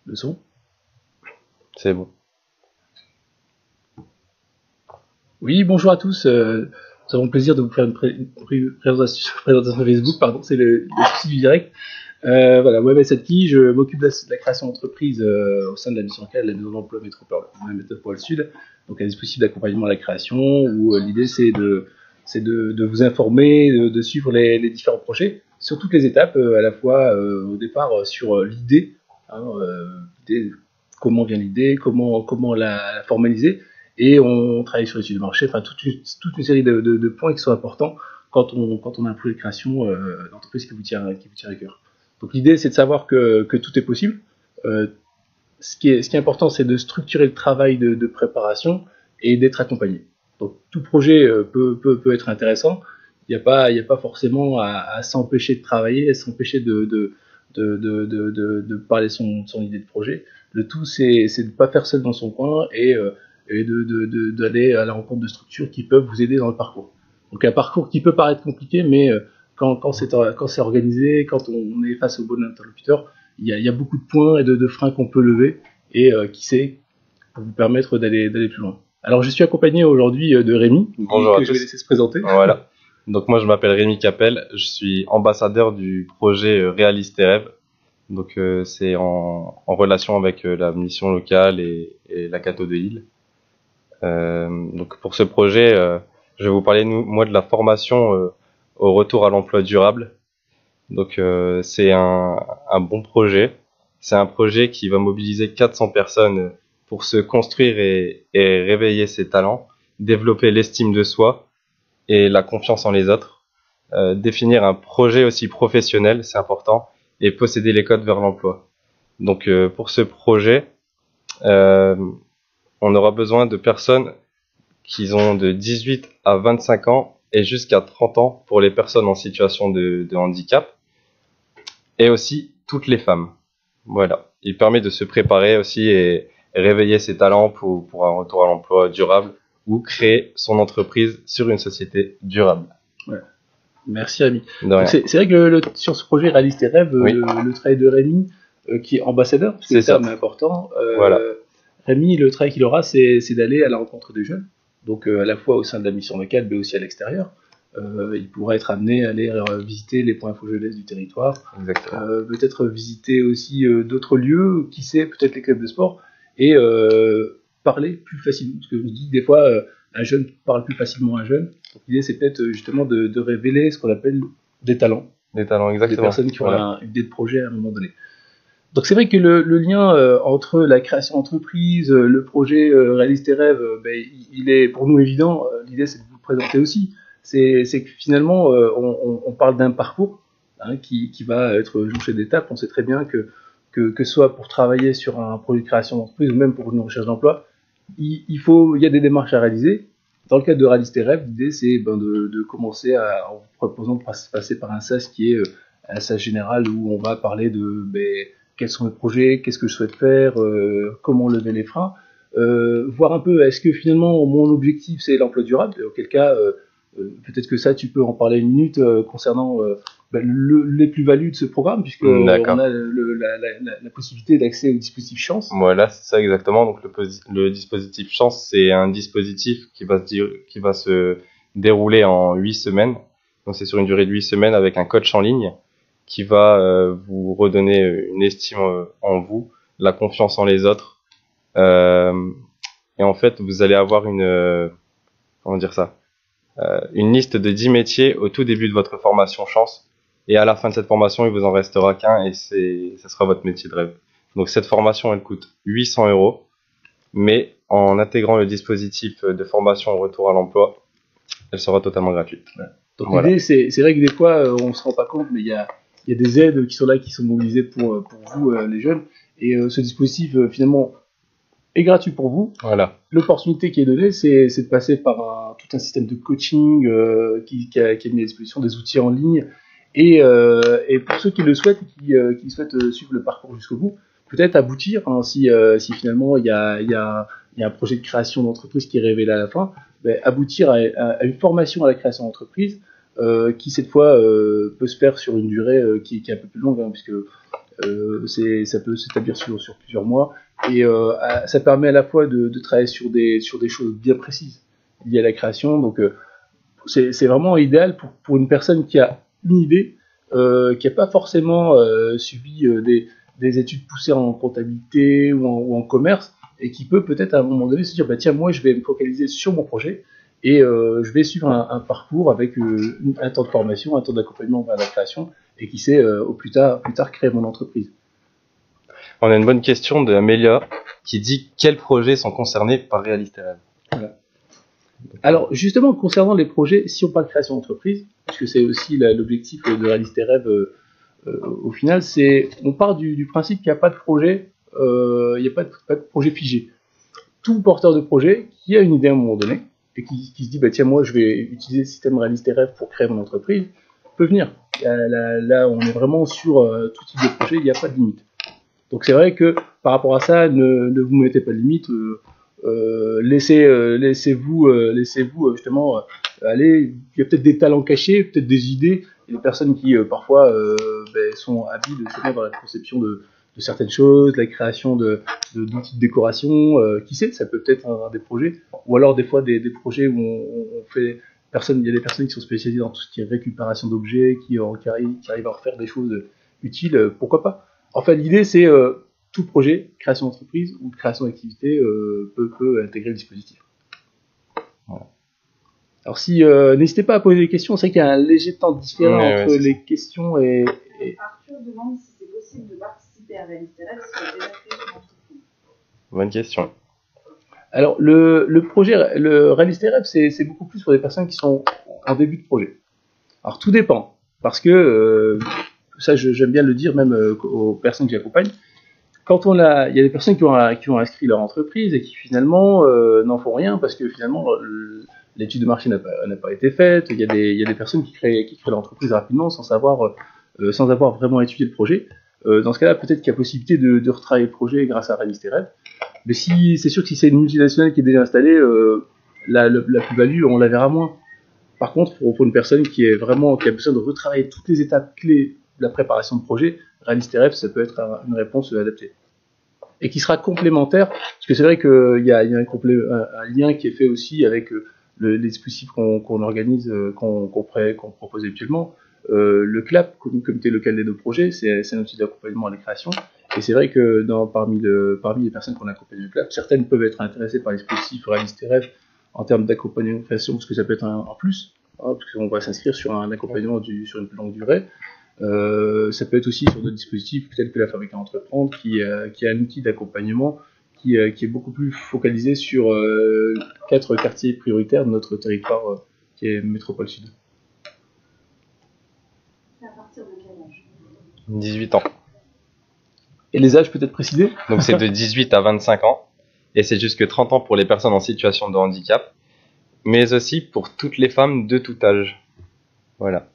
Le son. C'est bon. Oui, bonjour à tous. Nous avons le plaisir de vous faire une présentation Facebook, pardon, c'est le souci du direct. Voilà, Mohamed Sadki, je m'occupe de la création d'entreprise au sein de la mission locale de la Maison d'Emploi Métropole Sud, donc un dispositif d'accompagnement à la création où l'idée c'est de vous informer, de suivre les différents projets sur toutes les étapes, à la fois au départ sur l'idée, comment vient l'idée, comment la formaliser, et on travaille sur l'étude de marché, enfin toute une série de points qui sont importants quand on a un projet de création d'entreprise qui vous tient à cœur. Donc l'idée c'est de savoir que tout est possible. Ce qui est important, c'est de structurer le travail de préparation et d'être accompagné. Donc tout projet peut être intéressant. Il n'y a pas forcément à s'empêcher de travailler, à s'empêcher de parler son idée de projet. Le tout, c'est de ne pas faire seul dans son coin et d'aller à la rencontre de structures qui peuvent vous aider dans le parcours. Donc un parcours qui peut paraître compliqué, mais quand c'est organisé, quand on est face au bon interlocuteur, il y a beaucoup de points et de freins qu'on peut lever et qui sait pour vous permettre d'aller plus loin. Alors je suis accompagné aujourd'hui de Rémi. Bonjour à tous. Je vais laisser se présenter. Voilà. Donc moi je m'appelle Rémi Capel, je suis ambassadeur du projet Réalise tes rêves. Donc c'est en relation avec la mission locale et la Cato de Lille. Donc pour ce projet, je vais vous parler moi de la formation au retour à l'emploi durable. Donc c'est un bon projet. C'est un projet qui va mobiliser 400 personnes pour se construire et réveiller ses talents, développer l'estime de soi et la confiance en les autres, définir un projet aussi professionnel, c'est important, et posséder les codes vers l'emploi. Donc pour ce projet, on aura besoin de personnes qui ont de 18 à 25 ans et jusqu'à 30 ans pour les personnes en situation de handicap, et aussi toutes les femmes. Voilà, il permet de se préparer aussi et réveiller ses talents pour un retour à l'emploi durable ou créer son entreprise sur une société durable. Ouais. Merci Rémi. C'est vrai que sur ce projet Réalise tes rêves, oui. le travail de Rémi, qui est ambassadeur, parce que le terme est important. Voilà. Rémi, le travail qu'il aura, c'est d'aller à la rencontre des jeunes, donc à la fois au sein de la mission locale, mais aussi à l'extérieur. Il pourra être amené à aller visiter les points info jeunesse du territoire, peut-être visiter aussi d'autres lieux, qui sait, peut-être les clubs de sport, et parler plus facilement. Parce que je dis des fois, un jeune parle plus facilement à un jeune. Donc l'idée, c'est peut-être justement de révéler ce qu'on appelle des talents. Des talents, exactement. Des personnes qui ont une idée de projet à un moment donné. Donc c'est vrai que le lien entre la création d'entreprise, le projet Réalise tes rêves, il est pour nous évident. L'idée, c'est de vous le présenter aussi. C'est que finalement, on parle d'un parcours qui va être jonché d'étapes. On sait très bien que ce soit pour travailler sur un projet de création d'entreprise ou même pour une recherche d'emploi, il y a des démarches à réaliser. Dans le cadre de Réalise tes rêves, l'idée c'est de commencer en vous proposant de passer par un SAS qui est un SAS général où on va parler de quels sont les projets, qu'est-ce que je souhaite faire, comment lever les freins, voir un peu est-ce que finalement mon objectif c'est l'emploi durable, et auquel cas peut-être que ça tu peux en parler une minute concernant les plus-values de ce programme, puisque on a la possibilité d'accès au dispositif Chance. Voilà, c'est ça exactement. Donc le dispositif Chance, c'est un dispositif qui va se dérouler en 8 semaines. Donc c'est sur une durée de 8 semaines avec un coach en ligne qui va vous redonner une estime en vous, la confiance en les autres. Et en fait, vous allez avoir une liste de 10 métiers au tout début de votre formation Chance. Et à la fin de cette formation, il vous en restera qu'un et ça sera votre métier de rêve. Donc cette formation, elle coûte 800 €, mais en intégrant le dispositif de formation au retour à l'emploi, elle sera totalement gratuite. Ouais. Donc l'idée, c'est vrai que des fois, on se rend pas compte, mais il y a des aides qui sont là, qui sont mobilisées pour vous, les jeunes. Et ce dispositif, finalement, est gratuit pour vous. Voilà. L'opportunité qui est donnée, c'est de passer par tout un système de coaching qui a mis à disposition des outils en ligne. Et pour ceux qui le souhaitent et qui souhaitent suivre le parcours jusqu'au bout, peut-être aboutir, si finalement il y a un projet de création d'entreprise qui est révélé à la fin, aboutir à une formation à la création d'entreprise qui cette fois peut se faire sur une durée qui est un peu plus longue, puisque Ça peut s'établir sur plusieurs mois. Et ça permet à la fois de travailler sur des choses bien précises liées à la création. Donc, c'est vraiment idéal pour une personne qui a une idée, qui n'a pas forcément suivi des études poussées en comptabilité ou en commerce, et qui peut peut-être à un moment donné se dire, bah, tiens, moi je vais me focaliser sur mon projet, et je vais suivre un parcours avec un temps de formation, un temps d'accompagnement vers la création, et qui sait au plus tard créer mon entreprise. On a une bonne question de Amélia qui dit quels projets sont concernés par Réaliste Rêve. Voilà. Alors justement, concernant les projets, si on parle de création d'entreprise, puisque c'est aussi l'objectif de Réaliste Rêve au final, on part du principe qu'il n'y a pas de projet, il n'y a pas de projet figé. Tout porteur de projet qui a une idée à un moment donné et qui se dit, bah tiens, moi je vais utiliser le système Réaliste Rêve pour créer mon entreprise, peut venir. Là, on est vraiment sur tout type de projet, il n'y a pas de limite. Donc c'est vrai que par rapport à ça, ne vous mettez pas de limite. Laissez-vous justement aller. Il y a peut-être des talents cachés, peut-être des idées. Il y a des personnes qui parfois sont habiles justement dans la conception de certaines choses, la création d'outils de décoration. Qui sait, ça peut être un des projets. Ou alors des fois des projets où on fait il y a des personnes qui sont spécialisées dans tout ce qui est récupération d'objets, qui arrivent à refaire des choses utiles. Pourquoi pas? En fait, l'idée c'est tout projet, création d'entreprise ou création d'activité peut intégrer le dispositif. Voilà. Alors n'hésitez pas à poser des questions, c'est vrai qu'il y a un léger temps différent entre les questions et... Arthur demande si c'est possible de participer à Réaliste Rêve si on a déjà créé une entreprise. Bonne question. Alors le projet, le Réaliste Rêve, c'est beaucoup plus pour des personnes qui sont en début de projet. Alors tout dépend, parce que ça j'aime bien le dire même aux personnes que j'accompagne. Il y a des personnes qui ont inscrit leur entreprise et qui finalement n'en font rien parce que finalement l'étude de marché n'a pas été faite. Il y a des personnes qui créent l'entreprise rapidement sans avoir vraiment étudié le projet. Dans ce cas-là, peut-être qu'il y a possibilité de retravailler le projet grâce à Réaliste Rêve. Mais c'est sûr que si c'est une multinationale qui est déjà installée, la plus-value, on la verra moins. Par contre, pour une personne qui a besoin de retravailler toutes les étapes clés de la préparation de projet, Réaliste Rêve, ça peut être une réponse adaptée. Et qui sera complémentaire, parce que c'est vrai qu'il y a un lien qui est fait aussi avec les dispositifs qu'on organise, qu'on propose habituellement. Le CLAP, Comité local d'aide au projet, c'est un outil d'accompagnement à la création. Et c'est vrai que parmi les personnes qu'on accompagne au CLAP, certaines peuvent être intéressées par les dispositifs Réaliste Rêve en termes d'accompagnement de création, parce que ça peut être un plus, parce qu'on va s'inscrire sur un accompagnement sur une plus longue durée. Ça peut être aussi sur d'autres dispositifs tels que la Fabrique à entreprendre qui a un outil d'accompagnement qui est beaucoup plus focalisé sur 4 quartiers prioritaires de notre territoire qui est Métropole Sud. C'est à partir de quel âge? 18 ans. Et les âges peut-être précisés? Donc c'est de 18 à 25 ans et c'est jusque 30 ans pour les personnes en situation de handicap, mais aussi pour toutes les femmes de tout âge. Voilà.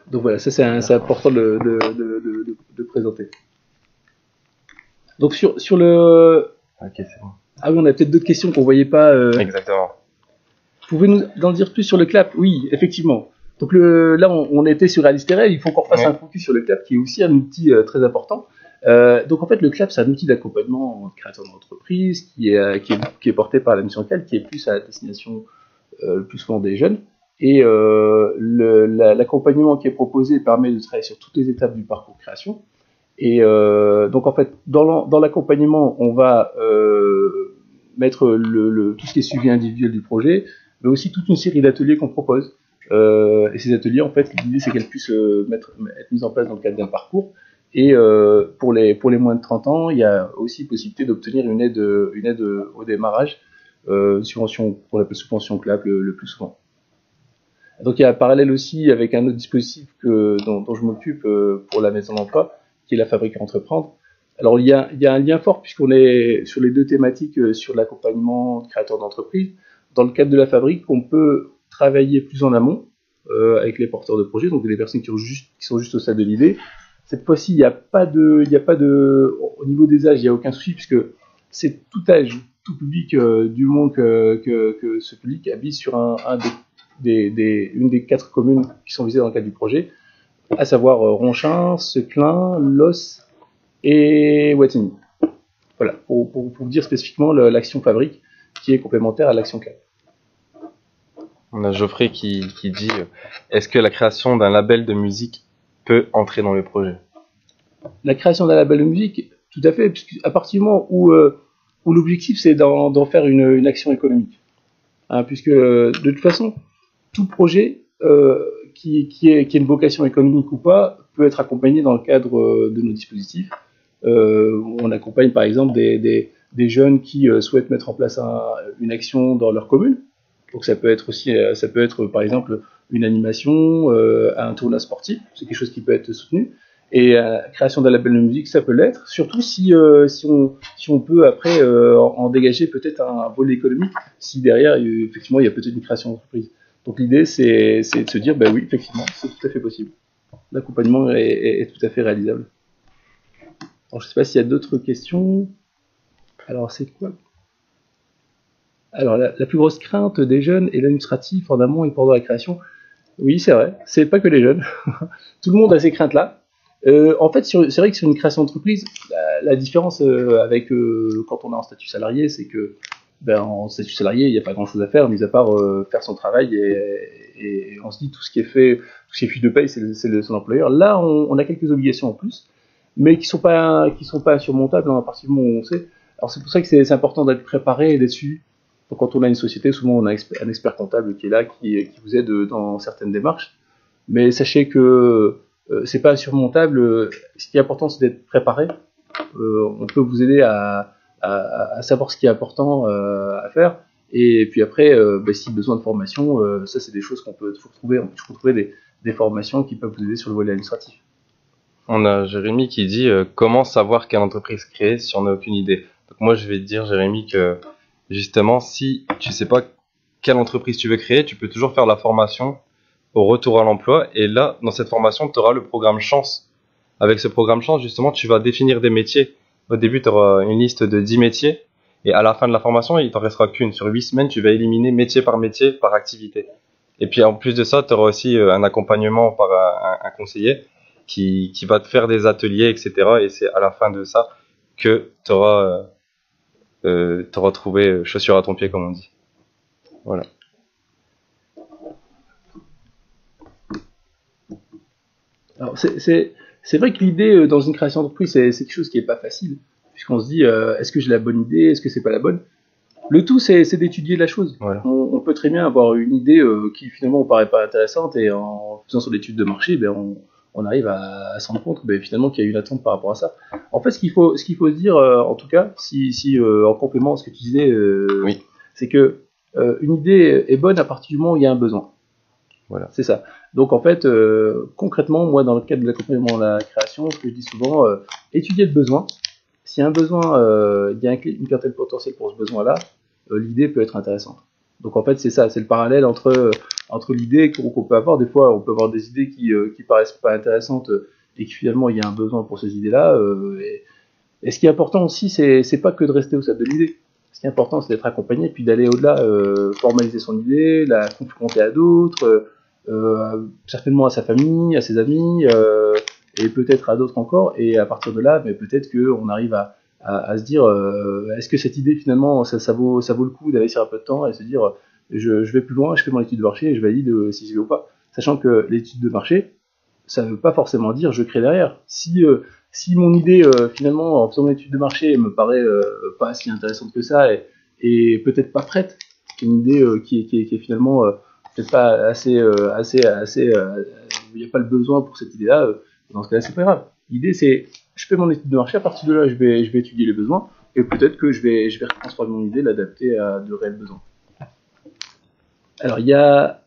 Donc voilà, ça c'est important de présenter. Donc sur le... Ok, c'est bon. Ah oui, on a peut-être d'autres questions qu'on voyait pas. Exactement. Pouvez-nous en dire plus sur le CLAP? Oui, effectivement. Donc là, on était sur Réaliste Rêve, il faut qu'on fasse un focus sur le CLAP, qui est aussi un outil très important. Donc en fait, le CLAP, c'est un outil d'accompagnement de créateurs d'entreprise qui est porté par la mission locale, qui est plus à la destination le plus souvent des jeunes. Et l'accompagnement qui est proposé permet de travailler sur toutes les étapes du parcours création. Et donc en fait, dans l'accompagnement, on va mettre tout ce qui est suivi individuel du projet, mais aussi toute une série d'ateliers qu'on propose. Et ces ateliers, en fait, l'idée c'est qu'elles puissent être mises en place dans le cadre d'un parcours. Et pour les moins de 30 ans, il y a aussi possibilité d'obtenir une aide au démarrage, subvention, qu'on appelle subvention CLAP le plus souvent. Donc il y a un parallèle aussi avec un autre dispositif dont je m'occupe pour la maison d'emploi, qui est la Fabrique à entreprendre. Alors il y a un lien fort puisqu'on est sur les deux thématiques sur l'accompagnement de créateurs d'entreprise. Dans le cadre de la Fabrique, on peut travailler plus en amont avec les porteurs de projets, donc les personnes qui sont juste au stade de l'idée. Cette fois-ci, il n'y a pas de, au niveau des âges, il n'y a aucun souci puisque c'est tout âge, tout public du monde que ce public habite sur une des 4 communes qui sont visées dans le cadre du projet. à savoir Ronchin, Seclin, Los et Wattignies. Voilà, pour vous dire spécifiquement l'action fabrique qui est complémentaire à l'action CAP. On a Geoffrey qui dit est-ce que la création d'un label de musique peut entrer dans le projet? La création d'un label de musique, tout à fait, puisqu'à partir du moment où l'objectif c'est d'en faire une action économique. Hein, puisque de toute façon, tout projet qui a une vocation économique ou pas peut être accompagné dans le cadre de nos dispositifs. On accompagne par exemple des jeunes qui souhaitent mettre en place une action dans leur commune. Donc ça peut être aussi, par exemple une animation, un tournoi sportif, c'est quelque chose qui peut être soutenu. Et la création d'un label de musique, ça peut l'être, surtout si on peut après en dégager peut-être un volet économique, si derrière effectivement il y a peut-être une création d'entreprise. Donc l'idée c'est de se dire bah oui effectivement c'est tout à fait possible. L'accompagnement est tout à fait réalisable. Alors je ne sais pas s'il y a d'autres questions. Alors c'est quoi? Alors la plus grosse crainte des jeunes est l'administratif en amont et pendant la création. Oui c'est vrai, c'est pas que les jeunes. Tout le monde a ces craintes là. En fait, c'est vrai que sur une création d'entreprise, la différence avec quand on est en statut salarié, c'est que en statut salarié, il n'y a pas grand-chose à faire, mis à part faire son travail et on se dit tout ce qui est fait, tout ce qui est fiche de paye, c'est son employeur. Là, on a quelques obligations en plus, mais qui sont pas insurmontables à partir du moment où on sait. Alors c'est pour ça que c'est important d'être préparé et d'être suivi. Donc quand on a une société, souvent on a un expert comptable qui est là, qui vous aide dans certaines démarches. Mais sachez que c'est pas insurmontable. Ce qui est important, c'est d'être préparé. On peut vous aider à savoir ce qui est important à faire. Et puis après, si besoin de formation, ça c'est des choses qu'on peut trouver. On peut trouver des formations qui peuvent vous aider sur le volet administratif. On a Jérémy qui dit comment savoir quelle entreprise créer si on n'a aucune idée. Donc moi je vais te dire Jérémy que justement si tu sais pas quelle entreprise tu veux créer, tu peux toujours faire la formation au retour à l'emploi, et là, dans cette formation, tu auras le programme Chance. Avec ce programme Chance, justement, tu vas définir des métiers. Au début, tu auras une liste de 10 métiers, et à la fin de la formation, il t'en restera qu'une. Sur 8 semaines, tu vas éliminer métier, par activité. Et puis, en plus de ça, tu auras aussi un accompagnement par un conseiller qui va te faire des ateliers, etc. Et c'est à la fin de ça que tu auras trouvé chaussure à ton pied, comme on dit. Voilà. Alors c'est vrai que l'idée dans une création d'entreprise c'est quelque chose qui est pas facile, puisqu'on se dit est-ce que j'ai la bonne idée, est-ce que c'est pas la bonne. Le tout c'est d'étudier la chose. Voilà. On peut très bien avoir une idée qui finalement ne paraît pas intéressante, et en faisant son étude de marché, on arrive à se rendre compte finalement qu'il y a une attente par rapport à ça. En fait ce qu'il faut se dire en tout cas, si en complément à ce que tu disais, oui. c'est que une idée est bonne à partir du moment où il y a un besoin. Voilà. C'est ça. Donc en fait, concrètement, moi dans le cadre de l'accompagnement de la création, ce que je dis souvent, étudier le besoin. S'il y a un besoin, il y a une clientèle potentielle pour ce besoin-là, l'idée peut être intéressante. Donc en fait, c'est ça, c'est le parallèle entre l'idée qu'on peut avoir. Des fois, on peut avoir des idées qui paraissent pas intéressantes et que finalement il y a un besoin pour ces idées-là. Et ce qui est important aussi, c'est pas que de rester au stade de l'idée. Ce qui est important, c'est d'être accompagné, puis d'aller au-delà, formaliser son idée, la confronter à d'autres. Certainement à sa famille, à ses amis, et peut-être à d'autres encore, et à partir de là, mais peut-être qu'on arrive à se dire est-ce que cette idée finalement ça vaut le coup d'investir un peu de temps et se dire je vais plus loin, je fais mon étude de marché et je valide si j'y vais ou pas, sachant que l'étude de marché ça ne veut pas forcément dire je crée derrière. Si mon idée finalement en faisant mon étude de marché me paraît pas si intéressante que ça et peut-être pas prête, une idée qui est finalement peut-être pas assez, il n'y a pas le besoin pour cette idée-là, dans ce cas-là, c'est pas grave. L'idée, c'est, je fais mon étude de marché, à partir de là, je vais étudier les besoins, et peut-être que je vais transformer mon idée, l'adapter à de réels besoins. Alors, il y a,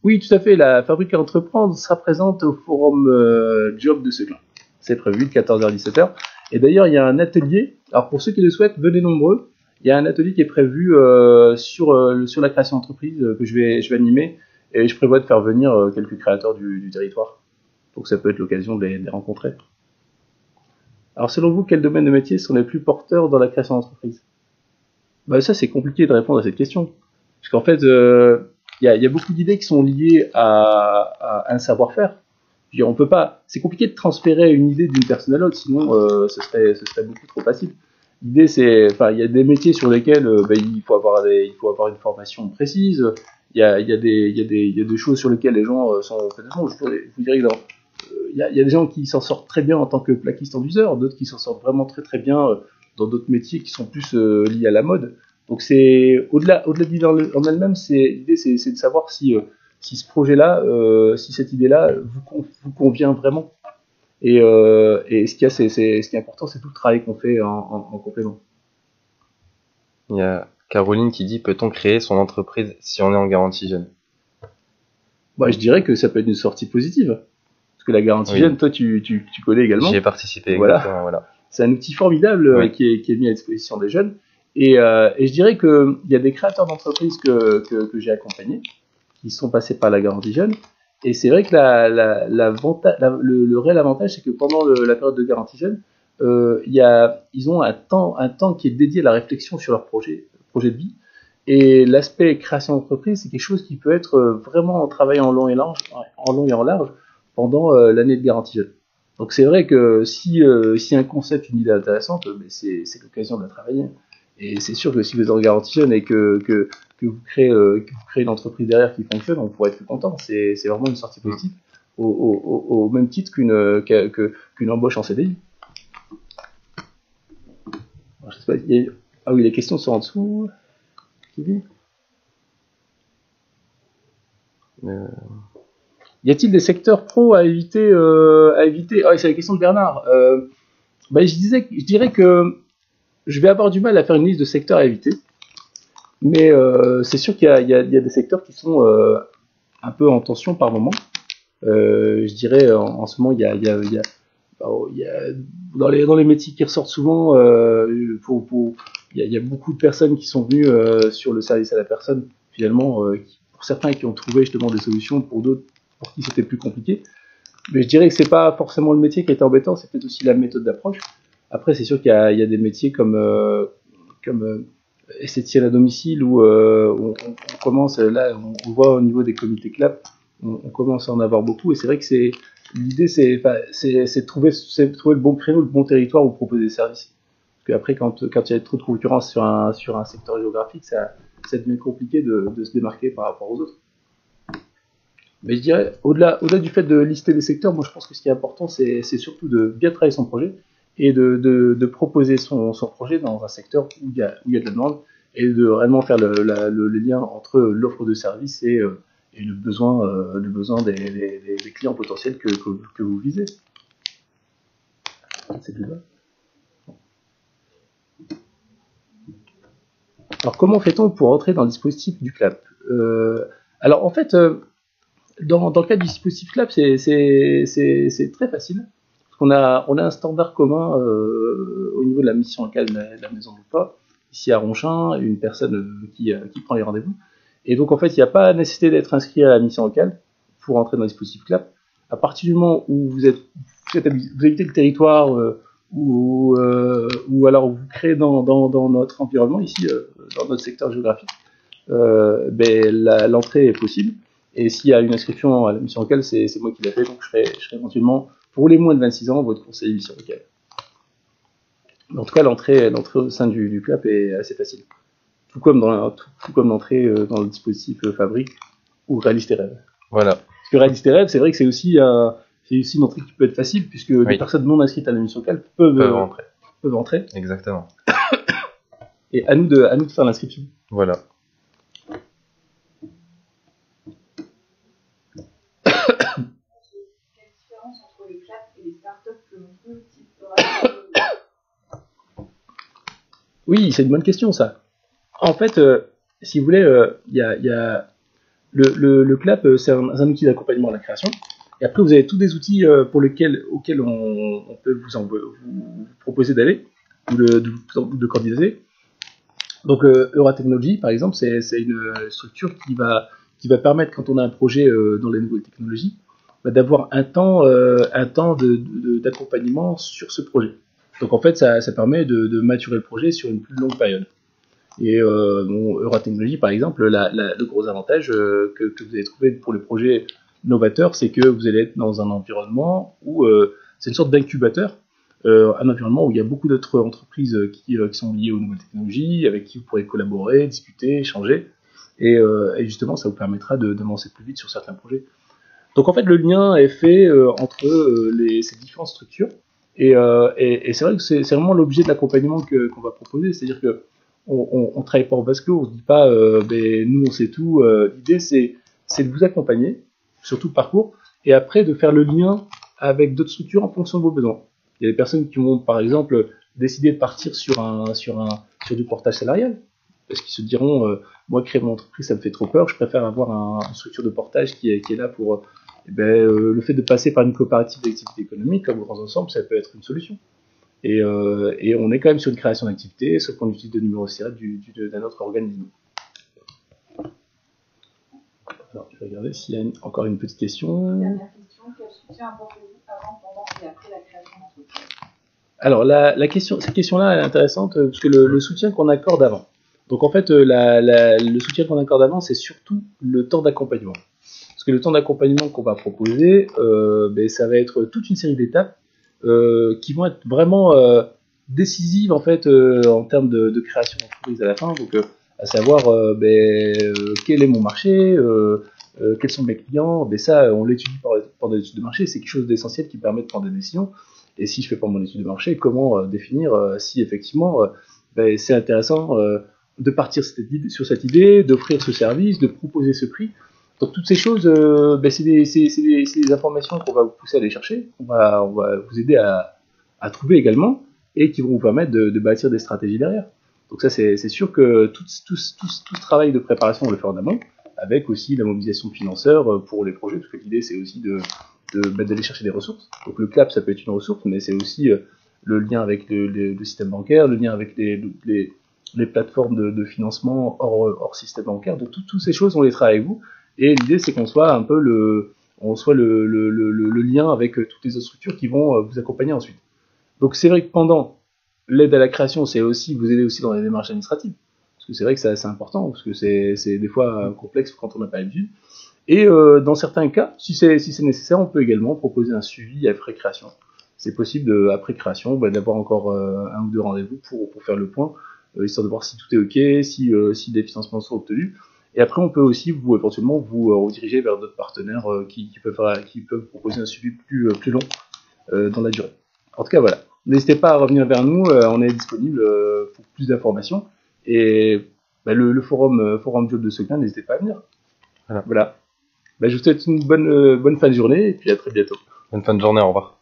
oui, tout à fait, la fabrique à entreprendre sera présente au forum Job de Seclin. C'est prévu de 14h à 17h. Et d'ailleurs, il y a un atelier, alors pour ceux qui le souhaitent, venez nombreux. Il y a un atelier qui est prévu sur la création d'entreprise que je vais animer, et je prévois de faire venir quelques créateurs du territoire. Donc ça peut être l'occasion de les rencontrer. Alors selon vous, quels domaines de métier sont les plus porteurs dans la création d'entreprise ? Ça c'est compliqué de répondre à cette question. Parce qu'en fait, y a beaucoup d'idées qui sont liées à un savoir-faire. On peut pas. C'est compliqué de transférer une idée d'une personne à l'autre, sinon ce serait beaucoup trop facile. L'idée, il y a des métiers sur lesquels il faut avoir une formation précise. Il y a des choses sur lesquelles les gens sont. Je vous dirais que il y a des gens qui s'en sortent très bien en tant que plaquiste enduseur, d'autres qui s'en sortent vraiment très très bien dans d'autres métiers qui sont plus liés à la mode. Donc c'est au-delà de l'idée en elle-même, l'idée c'est de savoir si ce projet-là, si cette idée-là vous convient vraiment. Et ce qui est important, c'est tout le travail qu'on fait en complément. Il y a Caroline qui dit, peut-on créer son entreprise si on est en garantie jeune? Je dirais que ça peut être une sortie positive. Parce que la garantie jeune, toi, tu connais également. J'y ai participé, voilà. Exactement, voilà. C'est un outil formidable qui est mis à disposition des jeunes. Et je dirais qu'il y a des créateurs d'entreprises que j'ai accompagnés, qui sont passés par la garantie jeune. Et c'est vrai que le réel avantage, c'est que pendant la période de garantie jeune, ils ont un temps qui est dédié à la réflexion sur leur projet de vie. Et l'aspect création d'entreprise, c'est quelque chose qui peut être vraiment travaillé en long et en large pendant l'année de garantie jeune. Donc c'est vrai que si un concept, une idée intéressante, c'est l'occasion de la travailler. Et c'est sûr que si vous êtes en garantie jeune et que vous créez une entreprise derrière qui fonctionne, on pourrait être plus content. C'est vraiment une sortie positive, au même titre qu'une embauche en CDI. Alors, je sais pas, ah oui, les questions sont en dessous. Qui dit y a-t-il des secteurs pro à éviter Ah, c'est la question de Bernard. Je dirais que je vais avoir du mal à faire une liste de secteurs à éviter, mais c'est sûr qu'il y a des secteurs qui sont un peu en tension par moment. Je dirais en ce moment il y a dans les métiers qui ressortent souvent, il y a beaucoup de personnes qui sont venues sur le service à la personne, finalement, pour certains qui ont trouvé justement des solutions, pour d'autres pour qui c'était plus compliqué. Mais je dirais que c'est pas forcément le métier qui est embêtant, c'est peut-être aussi la méthode d'approche. Après, c'est sûr qu'il y a des métiers comme esthéticienne à domicile où on commence, là, on voit au niveau des comités CLAP, on commence à en avoir beaucoup, et c'est vrai que l'idée, c'est de trouver le bon créneau, le bon territoire où proposer des services. Parce qu'après, quand il y a trop de concurrence sur un secteur géographique, ça devient compliqué de se démarquer par rapport aux autres. Mais je dirais, au-delà du fait de lister des secteurs, moi je pense que ce qui est important, c'est surtout de bien travailler son projet et de proposer son projet dans un secteur où il y a de la demande, et de réellement faire le lien entre l'offre de service et le besoin des clients potentiels que vous visez. C'est plus bas. Alors comment fait-on pour entrer dans le dispositif du CLAP? Alors en fait, dans le cas du dispositif CLAP, c'est très facile. Parce qu'on a un standard commun au niveau de la mission locale de la maison de l'emploi, ici à Ronchin, une personne qui prend les rendez-vous. Et donc en fait, il n'y a pas nécessité d'être inscrit à la mission locale pour entrer dans le dispositif CLAP. À partir du moment où vous habitez le territoire ou alors vous créez dans notre environnement, ici, dans notre secteur géographique, l'entrée est possible. Et s'il y a une inscription à la mission locale, c'est moi qui l'ai fait, donc je serai éventuellement, pour les moins de 26 ans, votre conseiller mission locale. En tout cas, l'entrée au sein du CLAP est assez facile. Tout comme l'entrée dans le dispositif Fabrique ou Réaliste et Rêve. Voilà. Parce que Réaliste et Rêve, c'est vrai que c'est aussi une entrée qui peut être facile, puisque des personnes non inscrites à la mission locale peuvent entrer. Exactement. Et à nous de faire l'inscription. Voilà. Oui, c'est une bonne question, ça. En fait, si vous voulez, il y a le CLAP, c'est un outil d'accompagnement à la création. Et après, vous avez tous des outils auxquels on peut vous proposer d'aller ou de candidater. Donc, Euratechnology, par exemple, c'est une structure qui va permettre, quand on a un projet dans les nouvelles technologies, d'avoir un temps d'accompagnement sur ce projet. Donc en fait, ça permet de maturer le projet sur une plus longue période. Et bon, Euratechnologie, par exemple, le gros avantage que vous allez trouver pour les projets novateurs, c'est que vous allez être dans un environnement où c'est une sorte d'incubateur, un environnement où il y a beaucoup d'autres entreprises qui sont liées aux nouvelles technologies, avec qui vous pourrez collaborer, discuter, échanger, et justement, ça vous permettra d'avancer plus vite sur certains projets. Donc en fait, le lien est fait entre ces différentes structures, et c'est vrai que c'est vraiment l'objet de l'accompagnement qu'on va proposer, c'est-à-dire que on travaille pas en vase clos, on se dit pas ben, nous on sait tout. L'idée c'est de vous accompagner sur tout le parcours et après de faire le lien avec d'autres structures en fonction de vos besoins. Il y a des personnes qui vont par exemple décider de partir sur du portage salarial parce qu'ils se diront moi créer mon entreprise ça me fait trop peur, je préfère avoir une structure de portage qui est là pour le fait de passer par une coopérative d'activité économique comme Grands Ensembles, ça peut être une solution. Et on est quand même sur une création d'activité, sauf qu'on utilise le numéro serial d'un autre organisme. Alors, je vais regarder s'il y a encore une petite question. Dernière question, quel soutien apportez-vous avant, pendant et après la création d'entreprise? Alors, cette question-là est intéressante parce que le soutien qu'on accorde avant. Donc, en fait, le soutien qu'on accorde avant, c'est surtout le temps d'accompagnement. Parce que le temps d'accompagnement qu'on va proposer, ça va être toute une série d'étapes qui vont être vraiment décisives en fait en termes de création d'entreprise à la fin. Donc, à savoir quel est mon marché, quels sont mes clients. Ça, on l'étudie pendant l'étude de marché. C'est quelque chose d'essentiel qui permet de prendre des décisions. Et si je fais pas mon étude de marché, comment définir si effectivement c'est intéressant de partir sur cette idée, d'offrir ce service, de proposer ce prix. Donc toutes ces choses, c'est des informations qu'on va vous pousser à aller chercher, on va vous aider à trouver également, et qui vont vous permettre de bâtir des stratégies derrière. Donc ça, c'est sûr que tout ce travail de préparation, on le fait en amont, avec aussi la mobilisation de financeurs pour les projets, parce que l'idée, c'est aussi d'aller chercher des ressources. Donc le CLAP, ça peut être une ressource, mais c'est aussi le lien avec le système bancaire, le lien avec les plateformes de financement hors système bancaire. Donc toutes ces choses, on les travaille avec vous. Et l'idée, c'est qu'on soit un peu le lien avec toutes les autres structures qui vont vous accompagner ensuite. Donc c'est vrai que pendant l'aide à la création, c'est aussi vous aider aussi dans les démarches administratives. Parce que c'est vrai que c'est assez important, parce que c'est des fois complexe quand on n'a pas l'habitude. Et dans certains cas, si c'est nécessaire, on peut également proposer un suivi après création. C'est possible après création d'avoir encore un ou deux rendez-vous pour faire le point, histoire de voir si tout est ok, si des financements sont obtenus. Et après, on peut aussi éventuellement vous rediriger vers d'autres partenaires qui peuvent proposer un suivi plus long dans la durée. En tout cas, voilà. N'hésitez pas à revenir vers nous, on est disponible pour plus d'informations. Et le forum Job de Seclin, n'hésitez pas à venir. Voilà. Je vous souhaite une bonne fin de journée et puis à très bientôt. Bonne fin de journée, au revoir.